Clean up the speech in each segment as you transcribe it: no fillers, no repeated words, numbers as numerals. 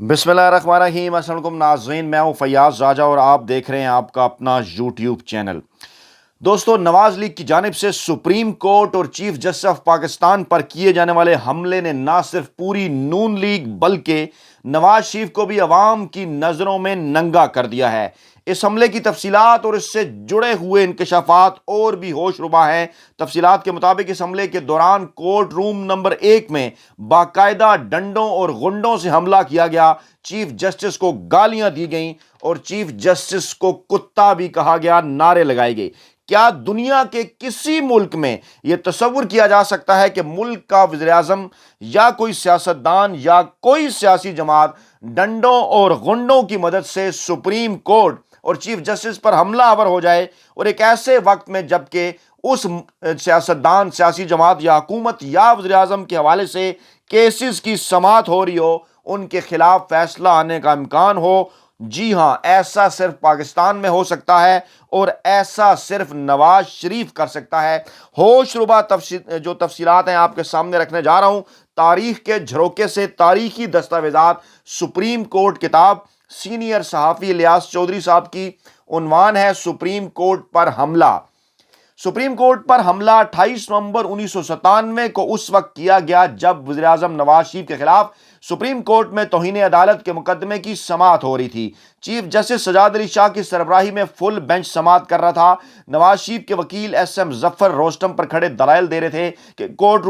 बिस्मिल्लाह रहमान रहीम। अस्सलाम वालेकुम नाज़रीन, मैं हूं फैयाज राजा और आप देख रहे हैं आपका अपना यूट्यूब चैनल। दोस्तों, नवाज लीग की जानिब से सुप्रीम कोर्ट और चीफ जस्टिस ऑफ पाकिस्तान पर किए जाने वाले हमले ने न सिर्फ पूरी नून लीग बल्कि नवाज शरीफ को भी अवाम की नज़रों में नंगा कर दिया है। इस हमले की तफसीलात और इससे जुड़े हुए इंकशाफात और भी होशरुबा हैं। तफसीलात के मुताबिक इस हमले के दौरान कोर्ट रूम नंबर 1 में बाकायदा डंडों और गुंडों से हमला किया गया। चीफ जस्टिस को गालियां दी गईं और चीफ जस्टिस को कुत्ता भी कहा गया, नारे लगाए गए। क्या दुनिया के किसी मुल्क में यह तस्वुर किया जा सकता है कि मुल्क का वज़ीर आज़म या कोई सियासतदान या कोई सियासी जमात डंडों और गुंडों की मदद से सुप्रीम कोर्ट और चीफ जस्टिस पर हमलावर हो जाए, और एक ऐसे वक्त में जबकि उस सियासतदान, सियासी जमात या हुकूमत या वज़ीर आज़म के हवाले से केसेस की समाअत हो रही हो, उनके खिलाफ फैसला आने का इम्कान हो? जी हां, ऐसा सिर्फ पाकिस्तान में हो सकता है और ऐसा सिर्फ नवाज शरीफ कर सकता है। होशरुबा जो तफसीलात हैं आपके सामने रखने जा रहा हूं, तारीख के झरोके से तारीखी दस्तावेजात, सुप्रीम कोर्ट किताब, सीनियर सहाफ़ी इलियास चौधरी साहब की। उन्वान है सुप्रीम कोर्ट पर हमला। सुप्रीम कोर्ट पर हमला 28 नवंबर 1997 को उस वक्त किया गया जब वज़ीर आज़म नवाज शरीफ के खिलाफ सुप्रीम कोर्ट में तौहीन अदालत के मुकदमे की समाअत हो रही थी। चीफ जस्टिस सजाद अली शाह की सरबराही में फुल बेंच समाअत कर रहा था। नवाज शरीफ के वकील एस.एम. जफर रोस्टम पर खड़े दलाइल दे रहे थे कि कोर्ट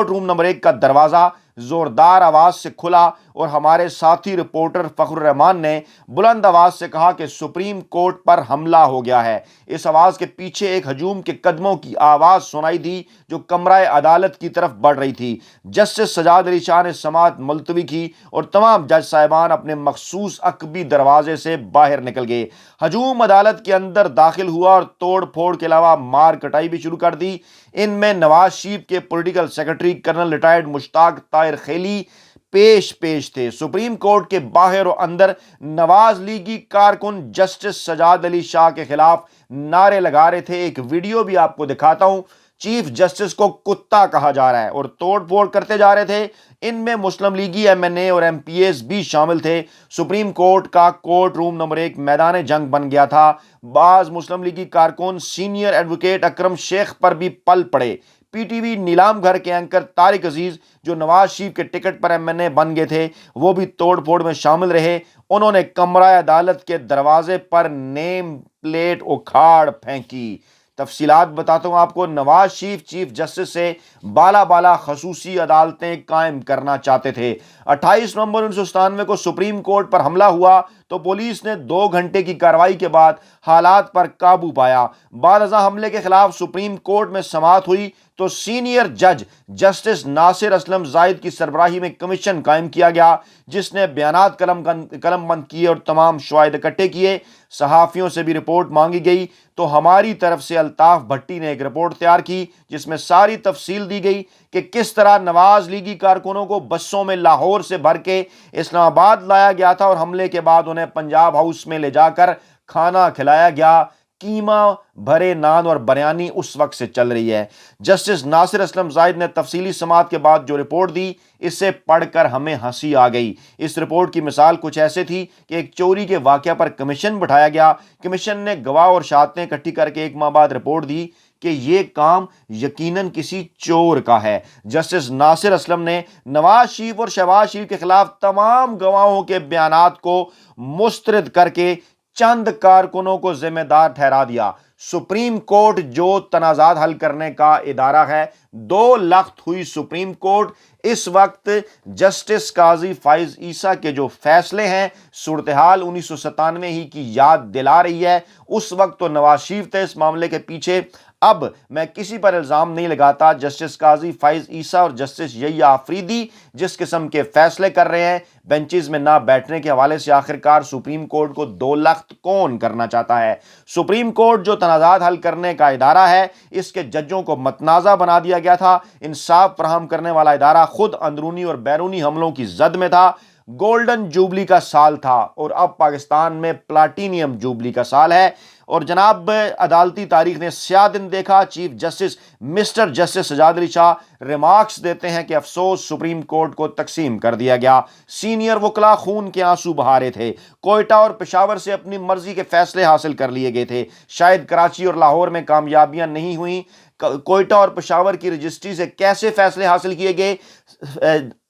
रूम नंबर 1 का दरवाज़ा जोरदार आवाज से खुला और हमारे साथी रिपोर्टर फखरुर रहमान ने बुलंद आवाज से कहा कि सुप्रीम कोर्ट पर हमला हो गया है। इस आवाज के पीछे एक हजूम के कदमों की आवाज सुनाई दी जो कमरा अदालत की तरफ बढ़ रही थी। जस्टिस सजाद अली शाह ने समाअत मुलतवी की और तमाम जज साहिबान अपने मखसूस अकबी दरवाजे से बाहर निकल गए। हजूम अदालत के अंदर दाखिल हुआ और तोड़ फोड़ के अलावा मार कटाई भी शुरू कर दी। इनमें नवाज शरीफ के political secretary colonel retired Mushtaq Tahir Kheli पेश थे। सुप्रीम कोर्ट के बाहर और अंदर नवाज लीगी कारकुन जस्टिस सजाद अली शाह के खिलाफ नारे लगा रहे थे। एक वीडियो भी आपको दिखाता हूं। चीफ जस्टिस को कुत्ता कहा जा रहा है और तोड़ फोड़ करते जा रहे थे। इनमें मुस्लिम लीगी एमएनए और एमपीएस भी शामिल थे। सुप्रीम कोर्ट का कोर्ट रूम नंबर 1 मैदान जंग बन गया था। बाज मुस्लिम लीगी कारकुन सीनियर एडवोकेट अकरम शेख पर भी पल पड़े। पीटीवी नीलाम घर के एंकर तारिक अजीज जो नवाज शरीफ के टिकट पर एमएनए बन गए थे, वो भी तोड़ फोड़ में शामिल रहे। उन्होंने कमरा अदालत के दरवाजे पर नेम प्लेट उखाड़ फेंकी। तफसीलात बताता हूं आपको। नवाज शरीफ चीफ जस्टिस से बाला बाला खसूसी अदालतें कायम करना चाहते थे। 28 नवंबर 1997 को सुप्रीम कोर्ट पर हमला हुआ तो पुलिस ने 2 घंटे की कार्रवाई के बाद हालात पर काबू पाया। बाद अज़ां हमले के खिलाफ सुप्रीम कोर्ट में समाअत हुई तो सीनियर जज जस्टिस नासिर असलम जाहिद की सरबराही में कमीशन कायम किया गया, जिसने बयानात कलमबंद किए और तमाम शवाहिद इकट्ठे किए। सहाफ़ियों से भी रिपोर्ट मांगी गई तो हमारी तरफ से अल्ताफ भट्टी ने एक रिपोर्ट तैयार की जिसमें सारी तफसील दी गई कि किस तरह नवाज लीगी कारकुनों को बसों में लाहौर से भर के इस्लामाबाद लाया गया था और हमले के बाद उन्हें पंजाब हाउस में ले जाकर खाना खिलाया गया। कीमा भरे नान और बिरयानी उस वक्त से चल रही है। जस्टिस नासिर असलम जाहिद ने तफसीली समाअत के बाद जो रिपोर्ट दी, इसे पढ़कर हमें हंसी आ गई। इस रिपोर्ट की मिसाल कुछ ऐसे थी कि एक चोरी के वाक़या पर कमीशन बिठाया गया। कमीशन ने गवाह और शहादतें इकट्ठी करके 1 माह बाद रिपोर्ट दी कि ये काम यकीनन किसी चोर का है। जस्टिस नासिर असलम ने नवाज शरीफ और शहबाज शरीफ के खिलाफ तमाम गवाहों के बयानात को मुस्तरद करके चंद कारकुनों को जिम्मेदार ठहरा दिया। सुप्रीम कोर्ट जो तनाज़ात हल करने का इदारा है, 2 लख्त हुई सुप्रीम कोर्ट। इस वक्त जस्टिस काजी फाइज ईसा के जो फैसले हैं, सूरत हाल 1997 ही की याद दिला रही है। उस वक्त तो नवाज शरीफ थे इस मामले के पीछे। अब मैं किसी पर इल्ज़ाम नहीं लगाता। जस्टिस काजी फाइज ईसा और जस्टिस यहिया आफरीदी जिस किस्म के फैसले कर रहे हैं, बेंचेस में ना बैठने के हवाले से आखिरकार सुप्रीम कोर्ट को 2 लख्त कौन करना चाहता है? सुप्रीम कोर्ट जो तनाज़ात हल करने का इदारा है, इसके जजों को मतनाज़ा बना दिया गया था। इंसाफ फराहम करने वाला इदारा खुद अंदरूनी और बैरूनी हमलों की जद में था। گولڈن جوبلی کا سال تھا اور اب پاکستان میں پلاٹینیم جوبلی کا سال ہے، اور جناب عدالتی تاریخ نے سیاہ دن دیکھا۔ Chief justice mister justice Sajjad Ali Shah remarks دیتے ہیں کہ افسوس سپریم کورٹ کو تقسیم کر دیا گیا، سینئر وکلا خون کے آنسو بہا رہے تھے، کوئٹہ اور پشاور سے اپنی مرضی کے فیصلے حاصل کر لیے گئے تھے، شاید کراچی اور لاہور میں کامیابیاں نہیں ہوئیں، کوئٹہ اور پشاور کی رجسٹری سے کیسے فیصلے حاصل کیے گئے؟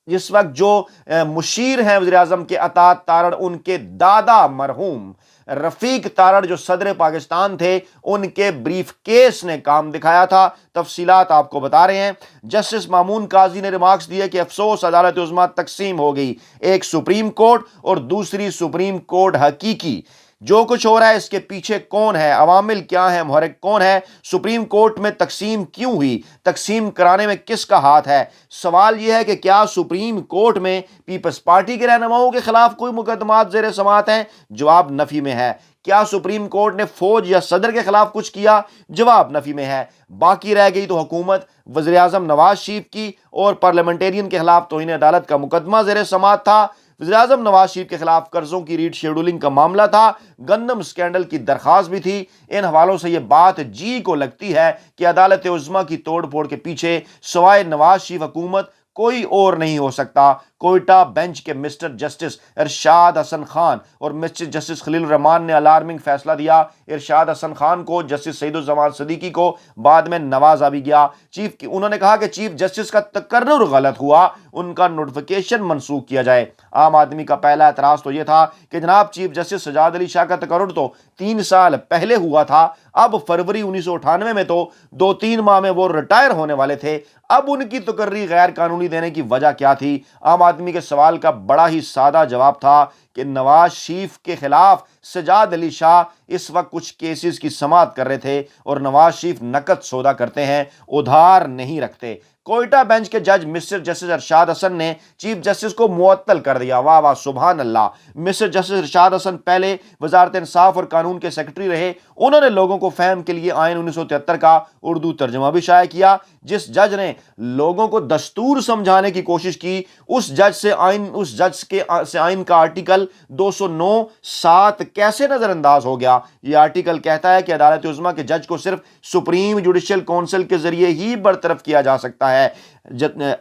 جس وقت جو مشیر ہیں وزیر اعظم کے اطاعت تارڑ، ان کے دادا مرحوم رفیق تارڑ جو صدر پاکستان تھے، ان کے بریف کیس نے کام دکھایا تھا۔ تفصیلات آپ کو بتا رہے ہیں۔ جسٹس مامون قاضی نے ریمارکس دیے کہ افسوس عدالت عظمیٰ تقسیم ہو گئی، ایک سپریم کورٹ اور دوسری سپریم کورٹ حقیقی۔ جو کچھ ہو رہا ہے اس کے پیچھے کون ہے، عوامل کیا ہیں، محرک کون ہے، سپریم کورٹ میں تقسیم کیوں ہوئی، تقسیم کرانے میں کس کا ہاتھ ہے؟ سوال یہ ہے کہ کیا سپریم کورٹ میں پیپلز پارٹی کے رہنماؤں کے خلاف کوئی مقدمات زیر سماعت ہیں؟ جواب نفی میں ہے۔ کیا سپریم کورٹ نے فوج یا صدر کے خلاف کچھ کیا؟ جواب نفی میں ہے۔ باقی رہ گئی تو حکومت، وزیر اعظم نواز شریف کی اور پارلیمنٹیرین کے خلاف توہین عدالت کا مقدمہ زیر سماعت تھا، وزیر اعظم نواز شریف کے خلاف قرضوں کی ریٹ شیڈولنگ کا معاملہ تھا، گندم سکینڈل کی درخواست بھی تھی۔ ان حوالوں سے یہ بات جی کو لگتی ہے کہ عدالت عظمیٰ کی توڑ پھوڑ کے پیچھے سوائے نواز شریف حکومت کوئی اور نہیں ہو سکتا۔ کوئٹہ بینچ کے مسٹر جسٹس ارشاد حسن خان اور مسٹر جسٹس خلیل الرحمان نے الارمنگ فیصلہ دیا۔ ارشاد حسن خان کو جسٹس سعید الزمان صدیقی کو بعد میں نوازا بھی گیا۔ انہوں نے کہا کہ چیف جسٹس کا تقرر غلط ہوا، ان کا نوٹیفیکیشن منسوخ کیا جائے۔ عام آدمی کا پہلا اعتراض تو یہ تھا کہ جناب چیف جسٹس سجاد علی شاہ کا تقرر تو 3 سال پہلے ہوا تھا، اب فروری 1998 میں تو 2-3 ماہ میں وہ ریٹائر ہونے والے تھے، اب ان کی تقرری غیر قانونی دینے کی وجہ کیا تھی؟ عام آدمی کے سوال کا بڑا ہی سادہ جواب تھا کہ نواز شریف کے خلاف سجاد علی شاہ اس وقت کچھ کیسز کی سماعت کر رہے تھے، اور نواز شریف نقد سودا کرتے ہیں، ادھار نہیں رکھتے۔ کوئٹہ بینچ کے جج مسٹر جسٹس ارشاد حسن نے چیف جسٹس کو معطل کر دیا۔ واہ واہ سبحان اللہ۔ مسٹر جسٹس ارشاد حسن پہلے وزارت انصاف اور قانون کے سیکرٹری رہے، انہوں نے لوگوں کو فہم کے لیے آئین 1973 کا اردو ترجمہ بھی شائع کیا۔ جس جج نے لوگوں کو دستور سمجھانے کی کوشش کی، اس جج سے آئین کا آرٹیکل 209(7) کیسے نظر انداز ہو گیا؟ یہ آرٹیکل کہتا ہے کہ عدالت عظمیٰ کے جج کو صرف سپریم جوڈیشل کونسل کے ذریعے ہی برطرف کیا جا سکتا ہے۔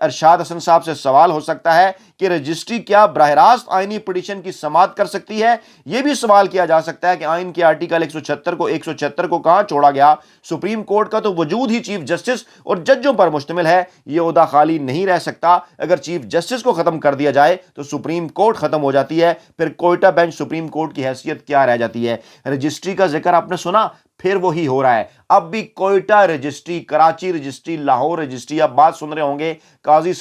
ارشاد حسن صاحب سے سوال ہو سکتا ہے کہ رجسٹری کیا براہ راست آئینی پٹیشن کی سماعت کر سکتی ہے؟ یہ بھی سوال کیا جا سکتا ہے کہ آئین کے آرٹیکل 176 کو کہاں چھوڑا گیا؟ سپریم کورٹ کا تو وجود ہی چیف جسٹس اور ججوں پر مشتمل ہے، یہ عہدہ خالی نہیں رہ سکتا۔ اگر چیف جسٹس کو ختم کر دیا جائے تو سپریم کورٹ ختم ہو جاتی ہے، پھر کوئٹہ بینچ سپریم کورٹ کی حیثیت کیا رہ جاتی ہے؟ رجسٹری کا ذکر آپ نے سنا، پھر وہی ہو رہا ہے۔ اب بھی Quetta registry, Karachi registry, Lahore registry, آپ بات سن رہے ہوں گے قاضی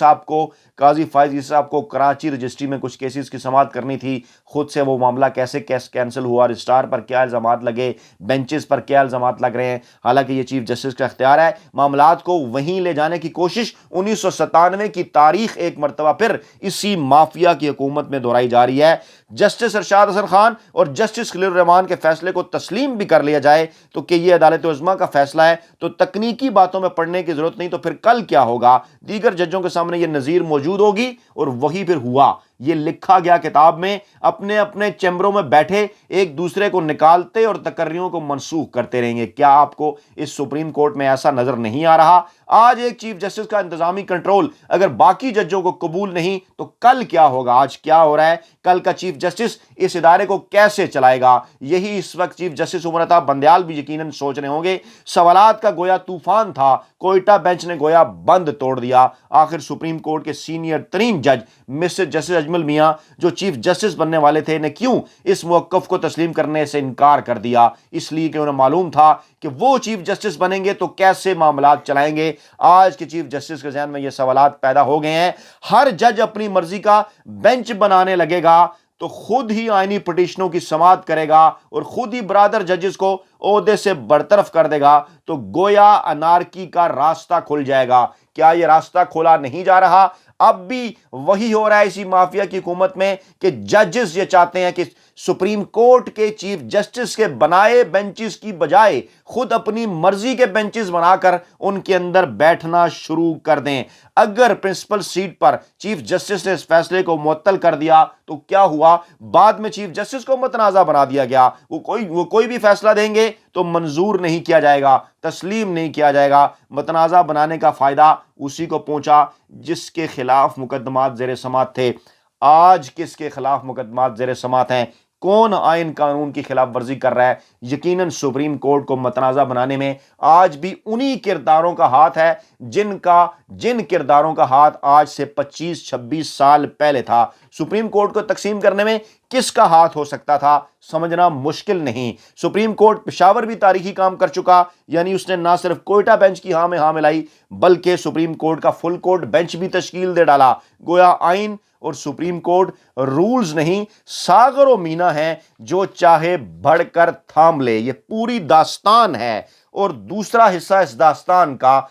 فائز صاحب کو کراچی رجسٹری میں کچھ کیسز کی سماعت کرنی تھی، خود سے وہ معاملہ کیسے کینسل ہوا، رجسٹرار پر کیا الزامات لگے، بینچز پر کیا الزامات لگ رہے ہیں؟ حالانکہ یہ چیف جسٹس کا اختیار ہے۔ معاملات کو وہیں لے جانے کی کوشش 1997 کی تاریخ ایک مرتبہ پھر اسی مافیا کی حکومت میں دہرائی جا رہی ہے۔ جسٹس ارشاد حسن خان اور جسٹس خلیل الرحمان کے فیصلے کو تسلیم بھی کر لیا جائے تو کہ یہ عدالت عظمیٰ کا فیصلہ ہے تو تکنیکی باتوں میں پڑھنے کی ضرورت نہیں، تو پھر کل کیا ہوگا؟ دیگر ججوں کے سامنے یہ نظیر موجود ہوگی، اور وہی پھر ہوا۔ یہ لکھا گیا کتاب میں، اپنے اپنے چیمبروں میں بیٹھے ایک دوسرے کو نکالتے اور تقرریوں کو منسوخ کرتے رہیں گے۔ کیا آپ کو اس سپریم کورٹ میں ایسا نظر نہیں آ رہا؟ آج ایک چیف جسٹس کا انتظامی کنٹرول اگر باقی ججوں کو قبول نہیں تو کل کیا ہوگا؟ آج کیا ہو رہا ہے؟ کل کا چیف جسٹس اس ادارے کو کیسے چلائے گا؟ یہی اس وقت چیف جسٹس عمر عطا بندیال بھی یقیناً سوچ رہے ہوں گے۔ سوالات کا گویا طوفان تھا، کوئٹہ بینچ نے گویا بند توڑ دیا۔ آخر سپریم کورٹ کے سینئر ترین جج مسٹر جسٹس اجمل میاں جو چیف جسٹس بننے والے تھے نے کیوں اس موقف کو تسلیم کرنے سے انکار کر دیا؟ اس لیے کہ انہیں معلوم تھا کہ وہ چیف جسٹس بنیں گے تو کیسے معاملات چلائیں گے۔ آج کے چیف جسٹس کے ذہن میں یہ سوالات پیدا ہو گئے ہیں۔ ہر جج اپنی مرضی کا بینچ بنانے لگے گا تو خود ہی آئینی پٹیشنوں کی سماعت کرے گا اور خود ہی برادر ججز کو عہدے سے برطرف کر دے گا، تو گویا انارکی کا راستہ کھل جائے گا۔ کیا یہ راستہ کھولا نہیں جا رہا؟ اب بھی وہی ہو رہا ہے اسی مافیا کی حکومت میں کہ ججز یہ چاہتے ہیں کہ सुप्रीम कोर्ट के चीफ जस्टिस के बनाए बेंचेस की बजाय खुद अपनी मर्जी के बेंचेस बनाकर उनके अंदर बैठना शुरू कर दें। अगर प्रिंसिपल सीट पर चीफ जस्टिस ने इस फैसले को मुअत्तल कर दिया तो क्या हुआ, बाद में चीफ जस्टिस को मुतनाज़ा बना दिया गया। वो कोई भी फैसला देंगे तो मंजूर नहीं किया जाएगा, तस्लीम नहीं किया जाएगा। मुतनाज़ा बनाने का फायदा उसी को पहुंचा जिसके खिलाफ मुकदमात ज़ेर समाअत थे। आज किसके खिलाफ मुकदमात ज़ेर समाअत हैं, कौन आइन कानून की खिलाफ वर्जी कर रहा है, यकीनन सुप्रीम कोर्ट को मुतनाज़ा बनाने में आज भी उन्हीं किरदारों का हाथ है जिन किरदारों का हाथ आज से 25-26 साल पहले था। सुप्रीम कोर्ट को तकसीम करने में किसका हाथ हो सकता था, समझना मुश्किल नहीं। सुप्रीम कोर्ट पेशावर भी तारीखी काम कर चुका, यानी उसने ना सिर्फ कोयटा बेंच की हाँ में हाँ मिलाई बल्कि सुप्रीम कोर्ट का फुल कोर्ट बेंच भी तश्कील दे डाला। गोया आइन और सुप्रीम कोर्ट रूल्स नहीं, सागर और मीना है, जो चाहे बढ़कर थाम ले। ये पूरी दास्तान है। और दूसरा हिस्सा इस दास्तान का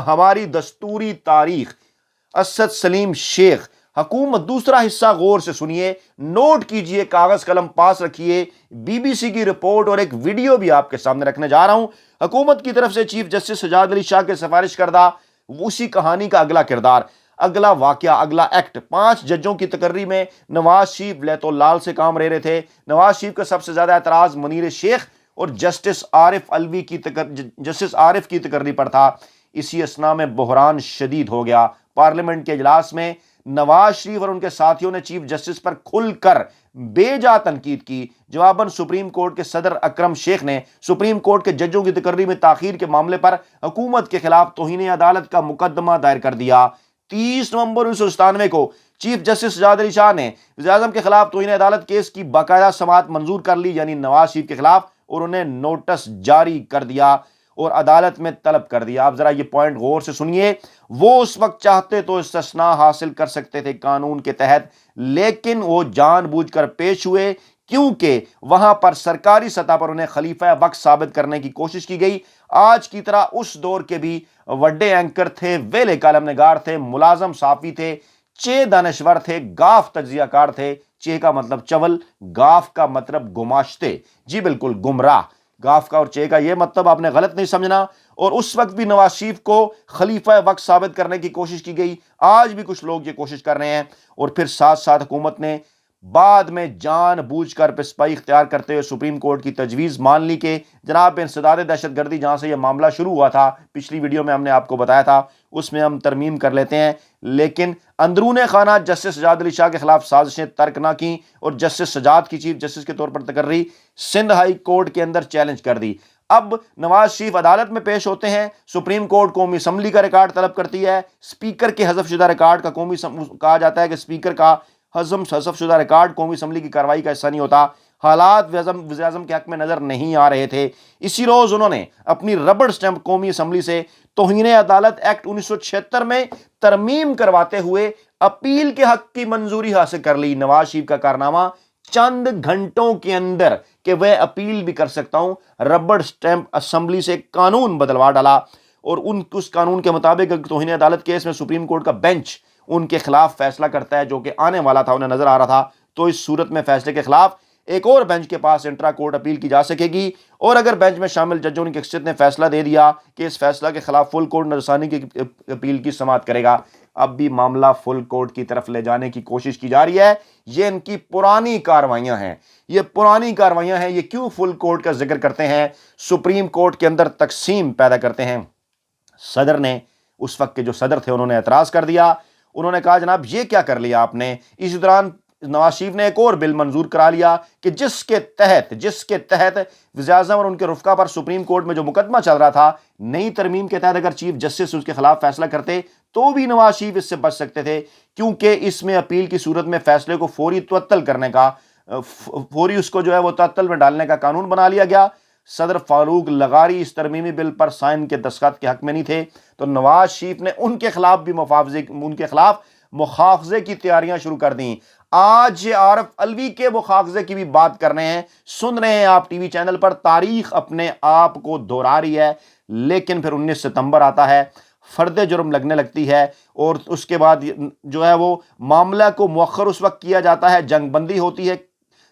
हमारी दस्तूरी तारीख, असद सलीम शेख हुकूमत। दूसरा हिस्सा गौर से सुनिए, नोट कीजिए, कागज कलम पास रखिए। बीबीसी की रिपोर्ट और एक वीडियो भी आपके सामने रखने जा रहा हूं। हुकूमत की तरफ से चीफ जस्टिस सजाद अली शाह के सिफारिश करदा उसी कहानी का अगला किरदार, अगला वाकया, अगला एक्ट। 5 जजों की तकर्री में नवाज शरीफ लैतुल्लाल से काम ले रहे थे। नवाज शरीफ का सबसे ज्यादा एतराज मुनीर शेख और जस्टिस आरिफ की तकर्री पर था। इसी असना में बहरान शदीद हो गया। पार्लियामेंट के इजलास में नवाज शरीफ और उनके साथियों ने चीफ जस्टिस पर खुलकर बेजा तनकीद की। जवाबन सुप्रीम कोर्ट के सदर अकरम शेख ने सुप्रीम कोर्ट के जजों की तकर्री में ताखीर के मामले पर हुकूमत के खिलाफ तौहीन अदालत का मुकदमा दायर कर दिया। 30 नवंबर 1997 को चीफ जस्टिस सजाद अली शाह ने वज़ीर-ए-आज़म के खिलाफ तौहीन अदालत केस की बाकायदा समाअत मंजूर कर ली, यानी नवाज शरीफ के खिलाफ, और उन्हें नोटिस जारी कर दिया और अदालत में तलब कर दिया। आप जरा ये पॉइंट गौर से सुनिए। वो उस वक्त चाहते तो इस्तिस्ना हासिल कर सकते थे कानून के तहत, लेकिन वो जानबूझकर पेश हुए क्योंकि वहां पर सरकारी सतह पर उन्हें खलीफा वक्त साबित करने की कोशिश की गई। आज की तरह उस दौर के भी वड्डे एंकर थे, वेले कालमनिगार थे, मुलाजम साफी थे, चे दानश्वर थे, गाफ तज्जियाकार थे। चे का मतलब चवल, गाफ का मतलब गुमाश्ते, जी बिल्कुल गुमराह। गाफ का और चे का ये मतलब आपने गलत नहीं समझना। और उस वक्त भी नवाज शरीफ को खलीफा वक्त साबित करने की कोशिश की गई। आज भी कुछ लोग ये कोशिश कर रहे हैं। और फिर साथ साथ हुकूमत ने बाद में जानबूझकर पिस्पाई इख्तियार करते हुए सुप्रीम कोर्ट की तजवीज़ मान ली कि जनाब इंसदाद दहशतगर्दी, जहां से यह मामला शुरू हुआ था, पिछली वीडियो में हमने आपको बताया था, उसमें हम तरमीम कर लेते हैं। लेकिन अंदरूने खाना जस्टिस सजाद अली शाह के खिलाफ साजिशें तर्क ना की और जस्टिस सजाद की चीफ जस्टिस के तौर पर तकर्री सिंध हाई कोर्ट के अंदर चैलेंज कर दी। अब नवाज शरीफ अदालत में पेश होते हैं। सुप्रीम कोर्ट कौमी असम्बली का रिकॉर्ड तलब करती है। स्पीकर के हज़फ शुदा रिकॉर्ड का कहा जाता है कि स्पीकर का हज़फ शुदा रिकॉर्ड कौमी असम्बली की कार्रवाई का हिस्सा नहीं होता। हालात वज़ीर-ए-आज़म के हक में नजर नहीं आ रहे थे। इसी रोज उन्होंने अपनी रबड़ स्टैंप कौमी असम्बली से तौहीन अदालत एक्ट 1976 में तरमीम करवाते हुए अपील के हक की मंजूरी हासिल कर ली। नवाज शरीफ का कारनामा चंद घंटों के अंदर कि वह अपील भी कर सकता हूं, रबड़ स्टैंप असम्बली से कानून बदलवा डाला और उस कानून के मुताबिक तौहीन अदालत केस में सुप्रीम कोर्ट का बेंच उनके खिलाफ फैसला करता है, जो कि आने वाला था, उन्हें नजर आ रहा था। तो इस सूरत में फैसले के खिलाफ एक और बेंच के पास इंट्रा कोर्ट अपील की जा सकेगी। और अगर बेंच में शामिल जजों की अक्सरियत ने फैसला दे दिया कि इस फैसला के खिलाफ फुल कोर्ट नजरसानी की अपील की समाअत करेगा। अब भी मामला फुल कोर्ट की तरफ ले जाने की कोशिश की जा रही है। ये इनकी पुरानी कार्रवाइयां हैं, ये पुरानी कार्रवाइयां हैं। ये क्यों फुल कोर्ट का जिक्र करते हैं? सुप्रीम कोर्ट के अंदर तकसीम पैदा करते हैं। सदर ने, उस वक्त के जो सदर थे, उन्होंने एतराज कर दिया। उन्होंने कहा जनाब ये क्या कर लिया आपने। इसी दौरान नवाज शरीफ ने एक और बिल मंजूर करा लिया कि जिसके तहत वज़ीर-ए-आज़म और उनके रुफ़का पर सुप्रीम कोर्ट में जो मुकदमा चल रहा था, नई तरमीम के तहत अगर चीफ जस्टिस उसके खिलाफ फैसला करते तो भी नवाज शरीफ इससे बच सकते थे, क्योंकि इसमें अपील की सूरत में फैसले को फौरी तअत्तल करने का, फौरी उसको जो है वो तअत्तल में डालने का कानून बना लिया गया। सदर फारूक लगारी इस तरमीमी बिल पर साइन के दस्तखत के हक में नहीं थे, तो नवाज शरीफ ने उनके खिलाफ मुखावजे की तैयारियां शुरू कर दी। आज ये आरिफ अलवी के मुखावजे की भी बात कर रहे हैं, सुन रहे हैं आप टीवी चैनल पर। तारीख अपने आप को दोहरा रही है। लेकिन फिर 19 सितंबर आता है, फर्द जुर्म लगने लगती है और उसके बाद जो है वो मामला को मुअख्खर उस वक्त किया जाता है, जंगबंदी होती है,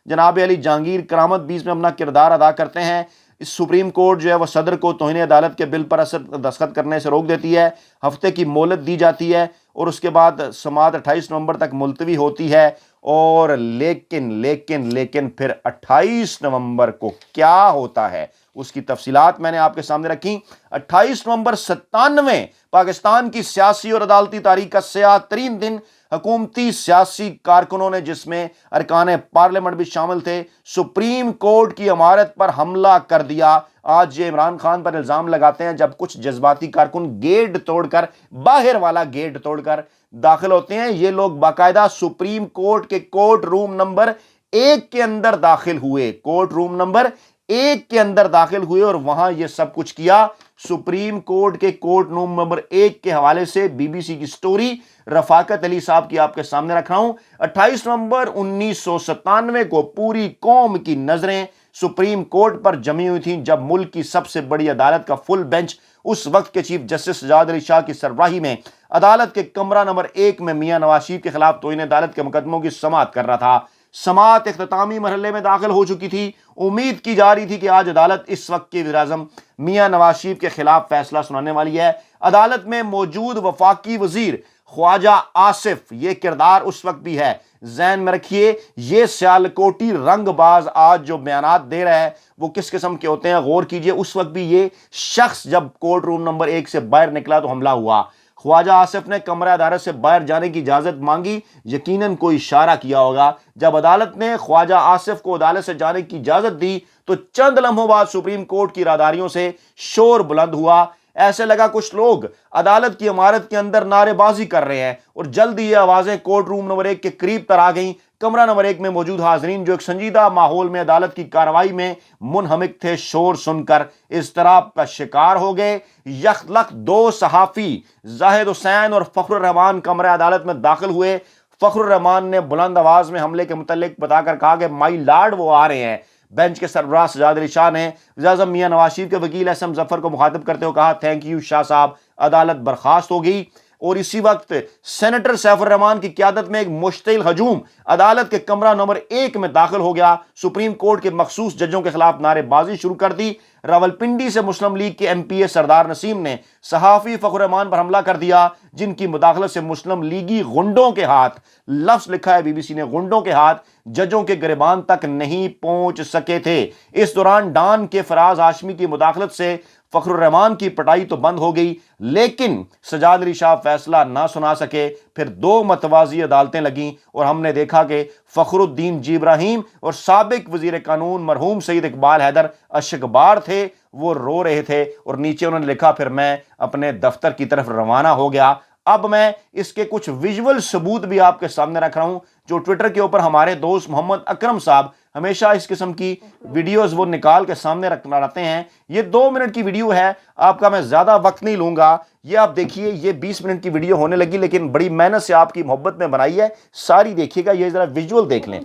جناب علی جہانگیر کرامت بھی اس میں اپنا کردار ادا کرتے ہیں۔ اس سپریم کورٹ جو ہے وہ صدر کو توہین عدالت کے بل پر اثر دستخط کرنے سے روک دیتی ہے، ہفتے کی مہلت دی جاتی ہے اور اس کے بعد سماعت 28 نومبر تک ملتوی ہوتی ہے۔ اور لیکن پھر 28 نومبر کو کیا ہوتا ہے اس کی تفصیلات میں نے آپ کے سامنے رکھی۔ 28 نومبر 97 پاکستان کی سیاسی اور عدالتی تاریخ کا سیاہ ترین دن، حکومتی سیاسی کارکنوں نے جس میں ارکان پارلیمنٹ بھی شامل تھے، سپریم کورٹ کی عمارت پر حملہ کر دیا۔ آج یہ عمران خان پر الزام لگاتے ہیں جب کچھ جذباتی کارکن گیٹ توڑ کر، باہر والا گیٹ توڑ کر داخل ہوتے ہیں، یہ لوگ باقاعدہ سپریم کورٹ کے کورٹ روم نمبر 1 کے اندر داخل ہوئے، کورٹ روم نمبر 1 کے اندر داخل ہوئے اور وہاں یہ سب کچھ کیا۔ سپریم کورٹ کے کورٹ روم نمبر 1 کے حوالے سے بی بی سی کی سٹوری رفاقت علی صاحب کی آپ کے سامنے رکھ رہا ہوں۔ 28 نومبر 1997 کو پوری قوم کی نظریں سپریم کورٹ پر جمی ہوئی تھیں جب ملک کی سب سے بڑی عدالت کا فل بینچ اس وقت کے چیف جسٹس سجاد علی شاہ کی سربراہی میں عدالت کے کمرہ نمبر 1 میں میاں نواز شریف کے خلاف توہین عدالت کے مقدموں کی سماعت کر رہا تھا۔ سماعت اختتامی مرحلے میں داخل ہو چکی تھی۔ امید کی جا رہی تھی کہ آج عدالت اس وقت کے وزیر اعظم میاں نواز شریف کے خلاف فیصلہ سنانے والی ہے۔ عدالت میں موجود وفاقی وزیر خواجہ آصف، یہ کردار اس وقت بھی ہے، ذہن میں رکھیے، یہ سیالکوٹی رنگ باز آج جو بیانات دے رہا ہے وہ کس قسم کے ہوتے ہیں، غور کیجئے۔ اس وقت بھی یہ شخص جب کورٹ روم نمبر 1 سے باہر نکلا تو حملہ ہوا۔ خواجہ آصف نے کمرہ عدالت سے باہر جانے کی اجازت مانگی، یقیناً کوئی اشارہ کیا ہوگا۔ جب عدالت نے خواجہ آصف کو عدالت سے جانے کی اجازت دی تو چند لمحوں بعد سپریم کورٹ کی راداریوں سے شور بلند ہوا۔ ایسے لگا کچھ لوگ عدالت کی عمارت کے اندر نعرے بازی کر رہے ہیں اور جلدی یہ آوازیں کورٹ روم نمبر 1 کے قریب تر آ گئیں۔ کمرہ نمبر 1 میں موجود حاضرین جو ایک سنجیدہ ماحول میں عدالت کی کارروائی میں منہمک تھے، شور سن کر اضطراب کا شکار ہو گئے۔ یکلخت 2 صحافی زاہد حسین اور فخر الرحمان کمرہ عدالت میں داخل ہوئے۔ فخر الرحمان نے بلند آواز میں حملے کے متعلق بتا کر کہا کہ مائی لارڈ وہ آ رہے ہیں۔ بینچ کے سربراہ سجاد علی شاہ نے وزیر اعظم میاں نواز شریف کے وکیل ایس ایم ظفر کو مخاطب کرتے ہوئے کہا، تھینک یو شاہ صاحب، عدالت برخاست ہو گئی۔ اور اسی وقت سینیٹر سیف الرحمان کی قیادت میں ایک مشتعل ہجوم عدالت کے کمرہ نمبر 1 میں داخل ہو گیا۔ سپریم کورٹ کے مخصوص ججوں کے خلاف نعرے بازی شروع کر دی۔ راولپنڈی سے مسلم لیگ کے ایم پی اے سردار نسیم نے صحافی فخر الرحمان پر حملہ کر دیا، جن کی مداخلت سے مسلم لیگی غنڈوں کے ہاتھ، لفظ لکھا ہے بی بی سی نے، غنڈوں کے ہاتھ ججوں کے گریبان تک نہیں پہنچ سکے تھے۔ اس دوران ڈان کے فراز ہاشمی کی مداخلت سے فخر الرحمان کی پٹائی تو بند ہو گئی، لیکن سجاد علی شاہ فیصلہ نہ سنا سکے۔ پھر 2 متوازی عدالتیں لگیں اور ہم نے دیکھا کہ فخر الدین جی ابراہیم اور سابق وزیر قانون مرحوم سید اقبال حیدر اشکبار تھے، وہ رو رہے تھے اور نیچے انہوں نے لکھا، پھر میں اپنے دفتر کی طرف روانہ ہو گیا۔ اب میں اس کے کچھ ویژول ثبوت بھی آپ کے سامنے رکھ رہا ہوں جو ٹویٹر کے اوپر ہمارے دوست محمد اکرم صاحب ہمیشہ اس قسم کی ویڈیوز وہ نکال کے سامنے رکھتے ہیں۔ یہ 2 منٹ کی ویڈیو ہے، آپ کا میں زیادہ وقت نہیں لوں گا۔ یہ آپ دیکھیے، یہ 20 منٹ کی ویڈیو ہونے لگی لیکن بڑی محنت سے آپ کی محبت میں بنائی ہے، ساری دیکھیے گا۔ یہ ذرا ویژول دیکھ لیں،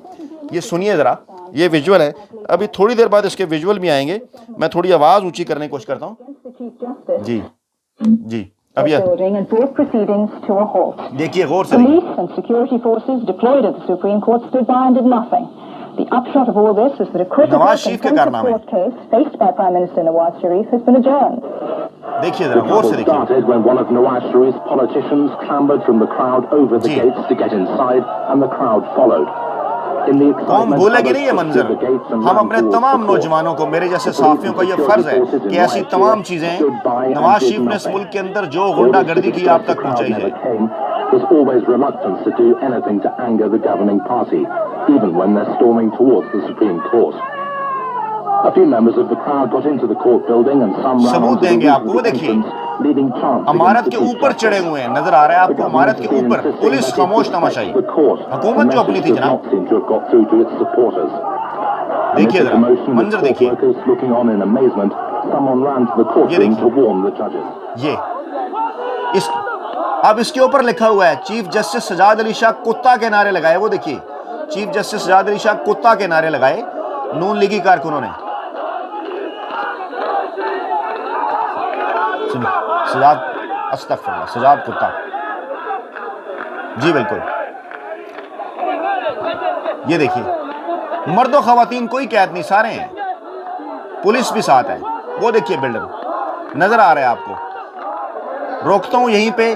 یہ سنیے ذرا، یہ ویژول ہے۔ ابھی تھوڑی دیر بعد اس کے ویژول بھی آئیں گے، میں تھوڑی آواز اونچی کرنے کی کوشش کرتا ہوں۔ جی جی اب یہ دیکھیے غور سے دیکھیے۔ نواز شریف کے کارنامے دیکھیے ذرا غور سے دیکھیے۔ قوم بھولے گی نہیں یہ منظر۔ ہم اپنے تمام نوجوانوں کو، میرے جیسے صحافیوں کا یہ فرض ہے کہ ایسی تمام چیزیں نواز شریف نے اس ملک کے اندر جو غنڈہ گردی کی آپ تک پہنچائی جائے۔ was always reluctant to do anything to anger the governing party, even when they're storming towards the Supreme Court. A few members of the crowd got into the court building and some ran onto the roof of the entrance, leading chants عمارت کے اوپر چڑھے ہوئے ہیں، نظر آ رہا ہے آپ کو، عمارت کے اوپر پولیس خاموش تماشائی، حکومت جو اپنی تھی جناب۔ دیکھیے ذرا منظر دیکھیے، یہ دیکھیے، یہ اب اس کے اوپر لکھا ہوا ہے چیف جسٹس سجاد علی شاہ کتا کے نعرے لگائے۔ وہ دیکھیے چیف جسٹس سجاد علی شاہ کتا کے نعرے لگائے نون لیگی کارکنوں نے۔ سجاد استغفر اللہ، سجاد کتا، جی بالکل، یہ دیکھیے مرد و خواتین کوئی قید نہیں، سارے ہیں، پولیس بھی ساتھ ہے. وہ دیکھیے بلڈنگ نظر آ رہا ہے آپ کو. روکتا ہوں یہیں پہ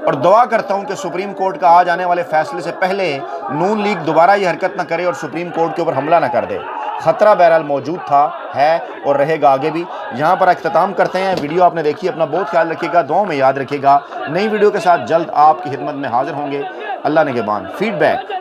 اور دعا کرتا ہوں کہ سپریم کورٹ کا آج آنے والے فیصلے سے پہلے نون لیگ دوبارہ یہ حرکت نہ کرے اور سپریم کورٹ کے اوپر حملہ نہ کر دے. خطرہ بہرحال موجود تھا، ہے اور رہے گا آگے بھی. یہاں پر اختتام کرتے ہیں. ویڈیو آپ نے دیکھی، اپنا بہت خیال رکھیے گا، دعاؤں میں یاد رکھیے گا. نئی ویڈیو کے ساتھ جلد آپ کی خدمت میں حاضر ہوں گے. اللہ نگہبان. Feed back